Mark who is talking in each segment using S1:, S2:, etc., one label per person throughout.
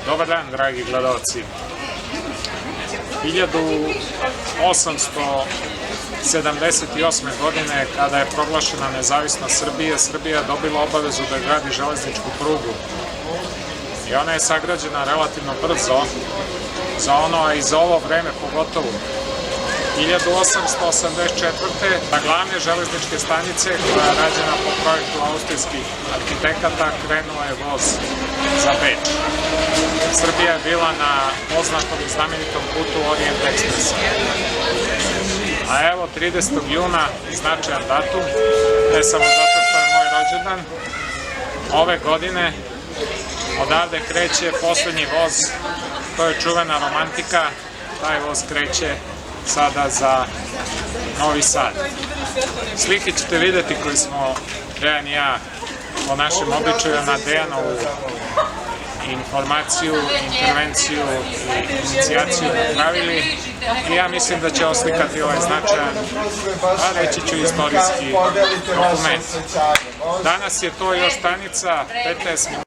S1: Dobar dan, dragi gledalci. 1878. godine, kada je proglašena nezavisnost Srbije, Srbija je dobila obavezu da gradi železničku prugu. I ona je sagrađena relativno brzo, za ono, a i za ovo vreme pogotovo. 1884. na glavne železničke stanice, koja je rađena po projektu austrijskih arhitekata, krenuo je voz za Beč. Srbija je bila na poznatom i znamenitom putu Orient Expressa. A evo, 30. juna, značajan datum, ne samo zato što je moj rođendan, ove godine odavde kreće poslednji voz, to je čuvena Romantika, taj voz kreće sada za Novi Sad. Slike ćete videti koji smo Dejan i ja po našem običaju na Dejanovu informaciju, intervenciju i inicijaciju napravili i ja mislim da će oslikati ovaj značajan, a reći ću istorijski dokument. Danas je to još stanica 15 minuta.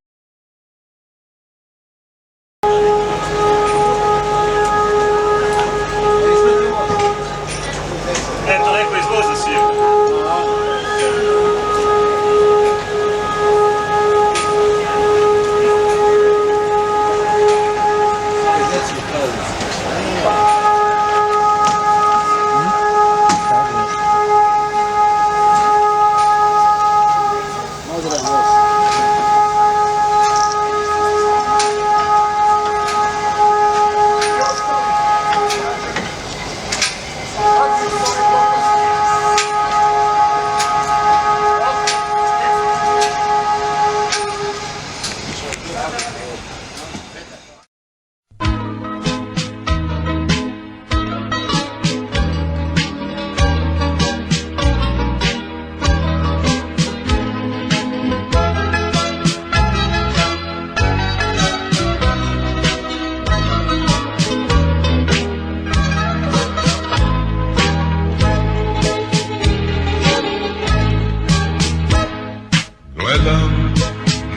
S2: Gledam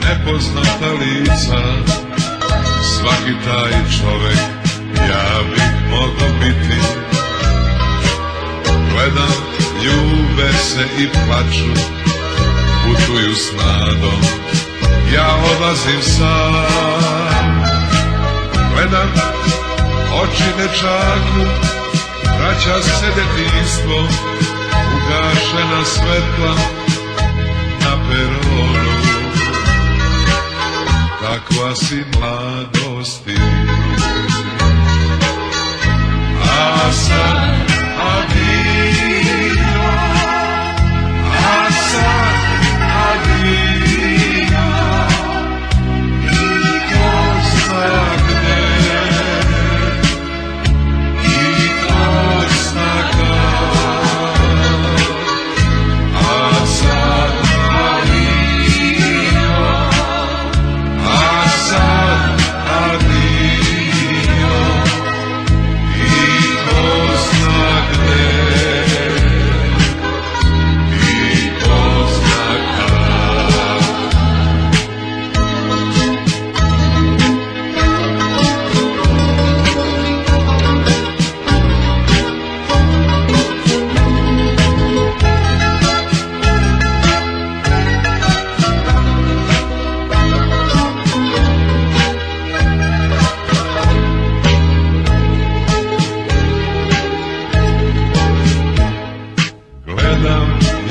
S2: nepoznata lica, svaki taj čovek ja bih mogao biti. Gledam, ljube se i plaču, putuju s nadom, ja odlazim sam. Gledam, oči dečaku, vraća se detinjstvo, ugašena svetla na peronu, takva si mladosti. A sad adio, a sad adio, i ko zna gde, i ko zna kad. A sad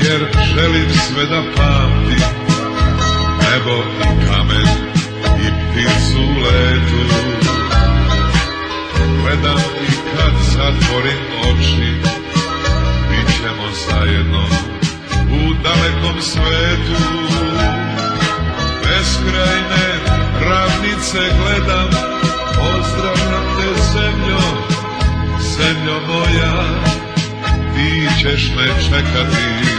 S2: jer želim sve da pamtim, nebo i kamen i pticu u letu. Gledam i kad zatvorim oči, bit ćemo zajedno u dalekom svetu. Beskrajne ravnice gledam, pozdravljam te zemljo, zemljo moja, ti ćeš me čekati.